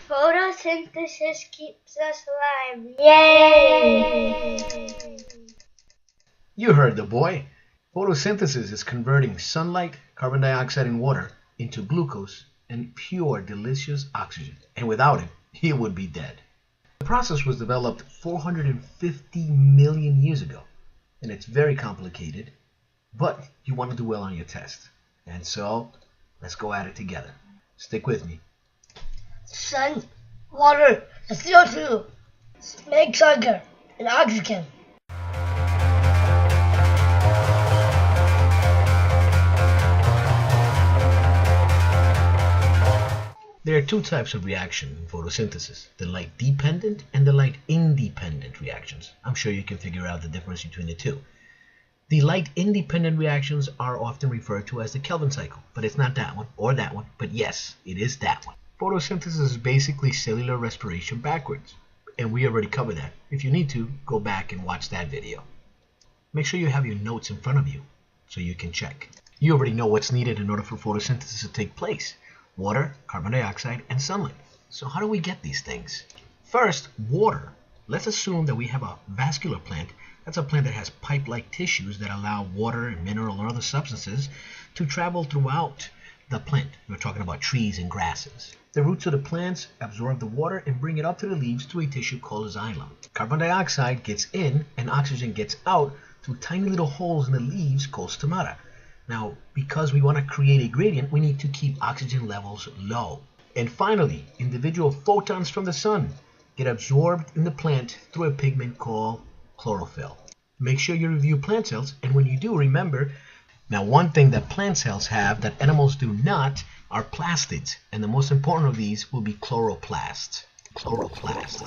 Photosynthesis keeps us alive. Yay! You heard the boy. Photosynthesis is converting sunlight, carbon dioxide, and water into glucose and pure, delicious oxygen. And without it, he would be dead. The process was developed 450 million years ago, and it's very complicated, but you want to do well on your test. And so, let's go at it together. Stick with me. Sun, water, and CO2 make sugar and oxygen. There are two types of reaction in photosynthesis, the light-dependent and the light-independent reactions. I'm sure you can figure out the difference between the two. The light-independent reactions are often referred to as the Kelvin cycle, but it's not that one or that one, but yes, it is that one. Photosynthesis is basically cellular respiration backwards, and we already covered that. If you need to, go back and watch that video. Make sure you have your notes in front of you so you can check. You already know what's needed in order for photosynthesis to take place. Water, carbon dioxide, and sunlight. So how do we get these things? First, water. Let's assume that we have a vascular plant. That's a plant that has pipe-like tissues that allow water and mineral or other substances to travel throughout the plant. We're talking about trees and grasses. The roots of the plants absorb the water and bring it up to the leaves through a tissue called a xylem. Carbon dioxide gets in and oxygen gets out through tiny little holes in the leaves called stomata. Now, because we want to create a gradient, we need to keep oxygen levels low. And finally, individual photons from the sun get absorbed in the plant through a pigment called chlorophyll. Make sure you review plant cells, and when you do, remember, now one thing that plant cells have that animals do not are plastids, and the most important of these will be chloroplasts. Chloroplast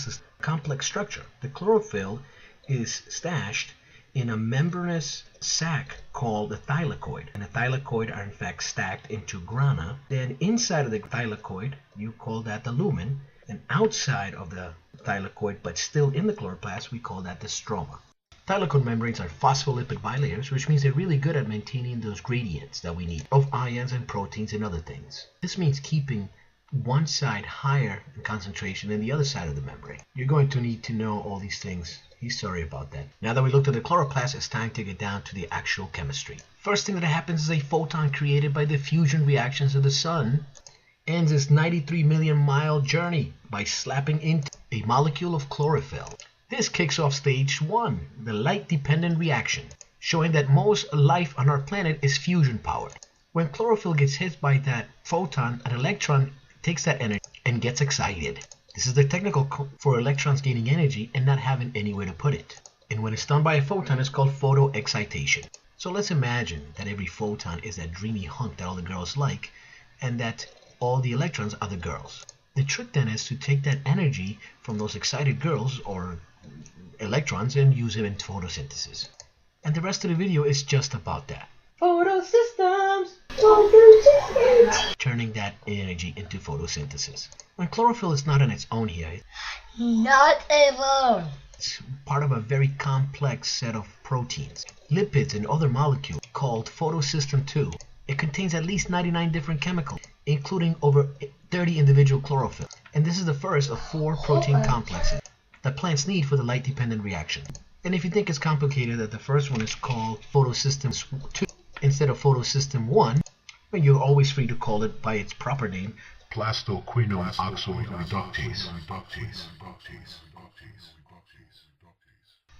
is a complex structure. The chlorophyll is stashed in a membranous sac called the thylakoid, and the thylakoid are in fact stacked into grana. Then inside of the thylakoid, you call that the lumen, and outside of the thylakoid, but still in the chloroplast, we call that the stroma. Thylakoid membranes are phospholipid bilayers, which means they're really good at maintaining those gradients that we need of ions and proteins and other things. This means keeping one side higher in concentration than the other side of the membrane. You're going to need to know all these things. Sorry about that. Now that we looked at the chloroplast, it's time to get down to the actual chemistry. First thing that happens is a photon created by the fusion reactions of the sun ends its 93 million mile journey by slapping into a molecule of chlorophyll. This kicks off stage 1, the light-dependent reaction, showing that most life on our planet is fusion powered. When chlorophyll gets hit by that photon, an electron takes that energy and gets excited. This is the technical code for electrons gaining energy and not having anywhere to put it. And when it's done by a photon, it's called photoexcitation. So let's imagine that every photon is that dreamy hunk that all the girls like, and that all the electrons are the girls. The trick then is to take that energy from those excited girls or electrons and use it in photosynthesis. And the rest of the video is just about that. Photosystems! Turning that energy into photosynthesis. When chlorophyll is not on its own here, Not alone. it's part of a very complex set of proteins, lipids, and other molecules called photosystem 2. It contains at least 99 different chemicals, including over 30 individual chlorophyll. And this is the first of 4 protein complexes that plants need for the light-dependent reaction. And if you think it's complicated that the first one is called photosystem 2 instead of photosystem 1, then you're always free to call it by its proper name, Plastoquinone oxoreductase.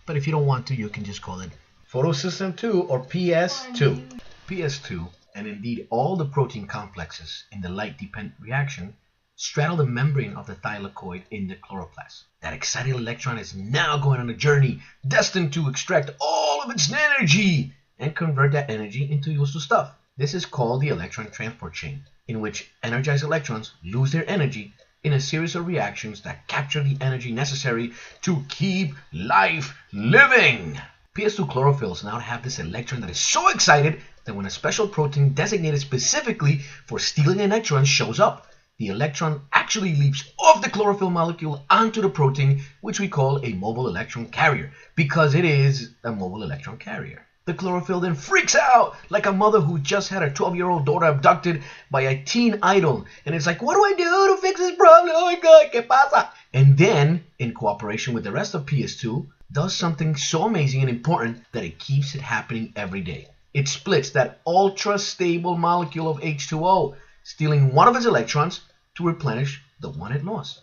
but if you don't want to, you can just call it photosystem 2 or PS2. PS2, and indeed all the protein complexes in the light-dependent reaction, straddle the membrane of the thylakoid in the chloroplast. That excited electron is now going on a journey destined to extract all of its energy and convert that energy into useful stuff. This is called the electron transport chain, in which energized electrons lose their energy in a series of reactions that capture the energy necessary to keep life living. PS2 chlorophylls now have this electron that is so excited that when a special protein designated specifically for stealing electrons shows up, the electron actually leaps off the chlorophyll molecule onto the protein, which we call a mobile electron carrier, because it is a mobile electron carrier. The chlorophyll then freaks out like a mother who just had her 12-year-old daughter abducted by a teen idol. And it's like, what do I do to fix this problem? Oh my God, ¿qué pasa? And then, in cooperation with the rest of PS2, does something so amazing and important that it keeps it happening every day. It splits that ultra-stable molecule of H2O, stealing one of its electrons to replenish the one it lost.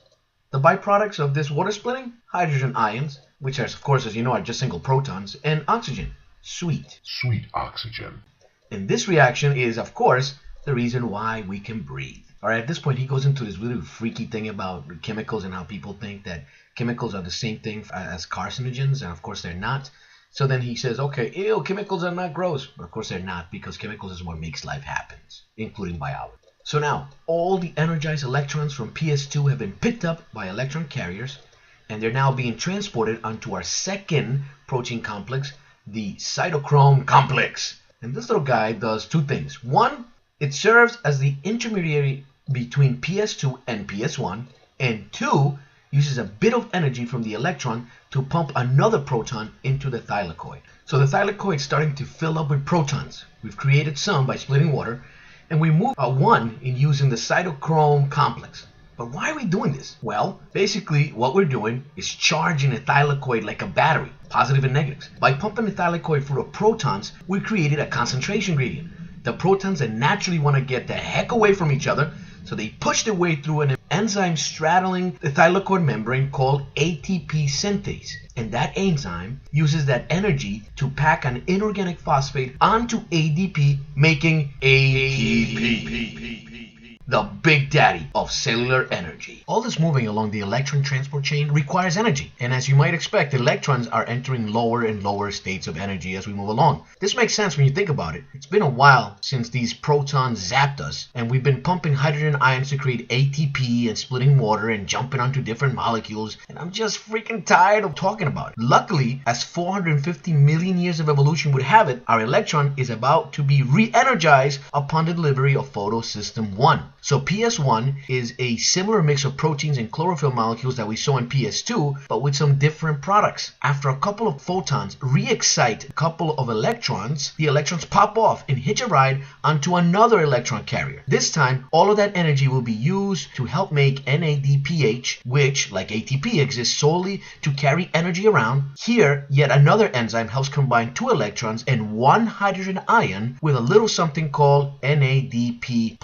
The byproducts of this water splitting? Hydrogen ions, which are, of course, as you know, are just single protons, and oxygen. Sweet. Sweet oxygen. And this reaction is, of course, the reason why we can breathe. Alright, at this point he goes into this really freaky thing about chemicals and how people think that chemicals are the same thing as carcinogens, and of course they're not. So then he says, okay, ew, chemicals are not gross. But of course they're not, because chemicals is what makes life happen, including biology. So now, all the energized electrons from PS2 have been picked up by electron carriers, and they're now being transported onto our second protein complex, the cytochrome complex. And this little guy does two things. One, it serves as the intermediary between PS2 and PS1, and two, uses a bit of energy from the electron to pump another proton into the thylakoid. So the thylakoid is starting to fill up with protons. We've created some by splitting water, and we move one in using the cytochrome complex. But why are we doing this? Well, basically what we're doing is charging the thylakoid like a battery, positive and negatives. By pumping the thylakoid full of protons, we created a concentration gradient. The protons that naturally want to get the heck away from each other, so they push their way through an enzyme straddling the thylakoid membrane called ATP synthase. And that enzyme uses that energy to pack an inorganic phosphate onto ADP, making ATP. The big daddy of cellular energy. All this moving along the electron transport chain requires energy, and as you might expect, electrons are entering lower and lower states of energy as we move along. This makes sense when you think about it. It's been a while since these protons zapped us, and we've been pumping hydrogen ions to create ATP and splitting water and jumping onto different molecules, and I'm just freaking tired of talking about it. Luckily, as 450 million years of evolution would have it, our electron is about to be re-energized upon the delivery of photosystem 1. So PS1 is a similar mix of proteins and chlorophyll molecules that we saw in PS2, but with some different products. After a couple of photons re-excite a couple of electrons, the electrons pop off and hitch a ride onto another electron carrier. This time, all of that energy will be used to help make NADPH, which, like ATP, exists solely to carry energy around. Here, yet another enzyme helps combine two electrons and one hydrogen ion with a little something called NADP+.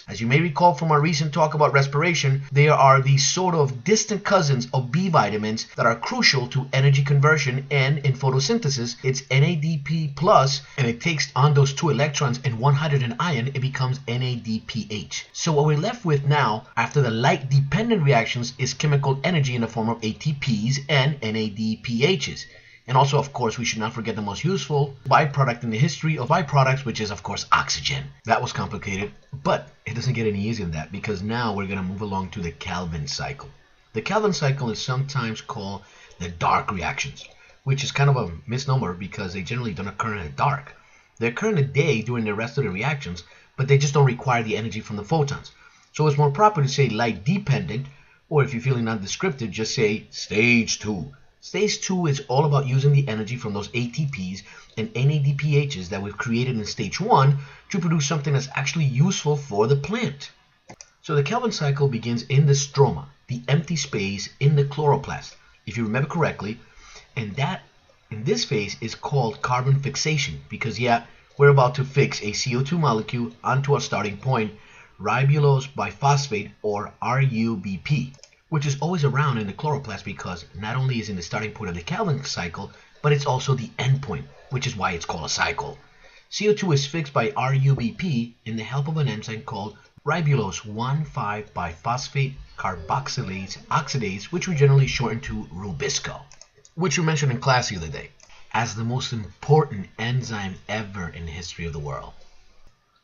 As you may recall from our recent talk about respiration, they are these sort of distant cousins of B vitamins that are crucial to energy conversion, and in photosynthesis, it's NADP+, and it takes on those two electrons and one hydrogen ion, it becomes NADPH. So what we're left with now, after the light-dependent reactions, is chemical energy in the form of ATPs and NADPHs. And also, of course, we should not forget the most useful byproduct in the history of byproducts, which is, of course, oxygen. That was complicated, but it doesn't get any easier than that, because now we're going to move along to the Calvin cycle. The Calvin cycle is sometimes called the dark reactions, which is kind of a misnomer because they generally don't occur in the dark. They occur in the day during the rest of the reactions, but they just don't require the energy from the photons. So it's more proper to say light-dependent, or if you're feeling non-descriptive, just say stage 2. Stage 2 is all about using the energy from those ATPs and NADPHs that we've created in stage 1 to produce something that's actually useful for the plant. So the Calvin cycle begins in the stroma, the empty space in the chloroplast, if you remember correctly, and that in this phase is called carbon fixation, because we're about to fix a CO2 molecule onto our starting point, ribulose biphosphate, or RUBP, which is always around in the chloroplast because not only is it the starting point of the Calvin cycle, but it's also the end point, which is why it's called a cycle. CO2 is fixed by RUBP in the help of an enzyme called ribulose 1,5-biphosphate carboxylase oxidase, which we generally shorten to Rubisco, which we mentioned in class the other day, as the most important enzyme ever in the history of the world.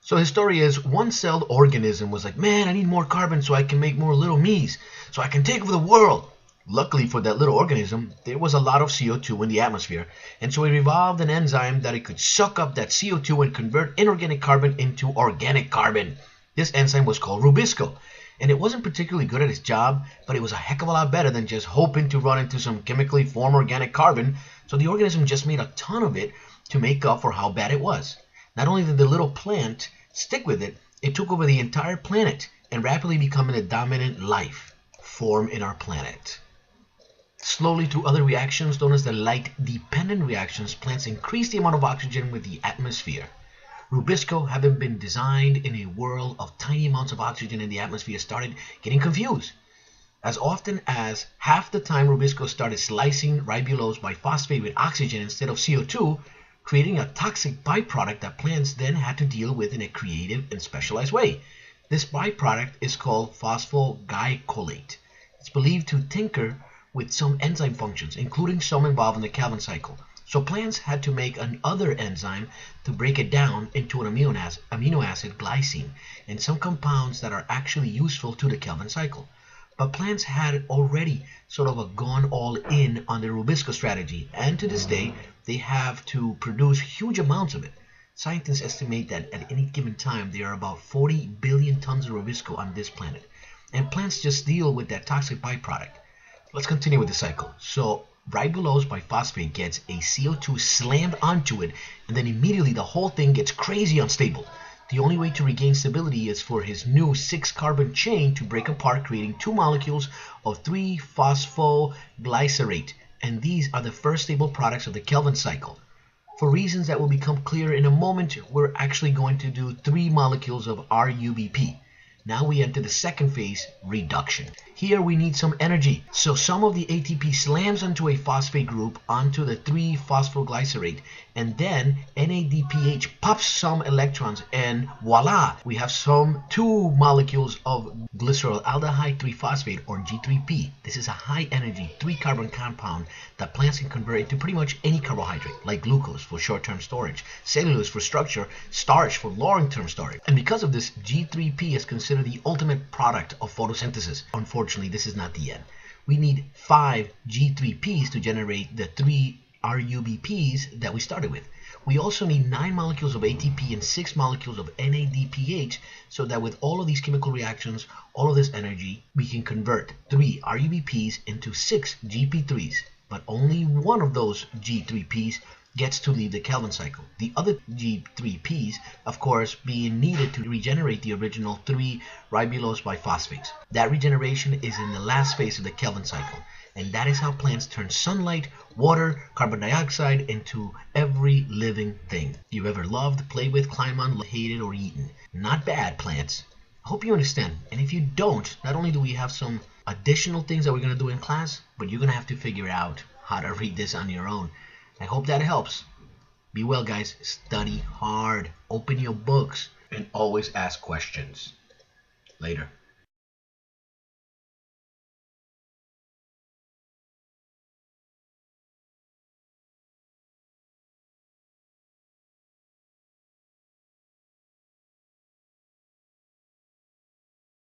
So his story is, one-celled organism was like, man, I need more carbon so I can make more little me's, so I can take over the world. Luckily for that little organism, there was a lot of CO2 in the atmosphere, and so he evolved an enzyme that it could suck up that CO2 and convert inorganic carbon into organic carbon. This enzyme was called Rubisco, and it wasn't particularly good at its job, but it was a heck of a lot better than just hoping to run into some chemically formed organic carbon, so the organism just made a ton of it to make up for how bad it was. Not only did the little plant stick with it, it took over the entire planet and rapidly becoming the dominant life form in our planet. Slowly, through other reactions known as the light-dependent reactions, plants increase the amount of oxygen with the atmosphere. Rubisco, having been designed in a world of tiny amounts of oxygen in the atmosphere, started getting confused. As often as half the time, Rubisco started slicing ribulose biphosphate with oxygen instead of CO2, creating a toxic byproduct that plants then had to deal with in a creative and specialized way. This byproduct is called phosphoglycolate. It's believed to tinker with some enzyme functions, including some involved in the Calvin cycle. So plants had to make another enzyme to break it down into an amino acid glycine, and some compounds that are actually useful to the Calvin cycle. But plants had already sort of gone all in on their Rubisco strategy, and to this day, they have to produce huge amounts of it. Scientists estimate that at any given time, there are about 40 billion tons of Rubisco on this planet, and plants just deal with that toxic byproduct. Let's continue with the cycle. So ribulose biphosphate gets a CO2 slammed onto it, and then immediately the whole thing gets crazy unstable. The only way to regain stability is for his new 6-carbon chain to break apart, creating 2 molecules of 3-phosphoglycerate, and these are the first stable products of the Calvin cycle. For reasons that will become clear in a moment, we're actually going to do 3 molecules of RUBP. Now we enter the second phase, reduction. Here we need some energy, so some of the ATP slams onto a phosphate group onto the 3-phosphoglycerate, and then NADPH pops some electrons, and voila, we have some 2 molecules of glycerolaldehyde 3-phosphate, or G3P. This is a high energy 3-carbon compound that plants can convert into pretty much any carbohydrate, like glucose for short-term storage, cellulose for structure, starch for long-term storage. And because of this, G3P is considered the ultimate product of photosynthesis. Unfortunately, this is not the end. We need 5 G3Ps to generate the 3 RUBPs that we started with. We also need 9 molecules of ATP and 6 molecules of NADPH, so that with all of these chemical reactions, all of this energy, we can convert 3 RUBPs into 6 GP3s. But only one of those G3Ps gets to leave the Calvin cycle. The other G3Ps, of course, being needed to regenerate the original 3 ribulose biphosphates. That regeneration is in the last phase of the Calvin cycle, and that is how plants turn sunlight, water, carbon dioxide into every living thing you've ever loved, played with, climbed on, hated, or eaten. Not bad, plants. I hope you understand, and if you don't, not only do we have some additional things that we're going to do in class, but you're going to have to figure out how to read this on your own. I hope that helps. Be well, guys. Study hard. Open your books. And always ask questions. Later.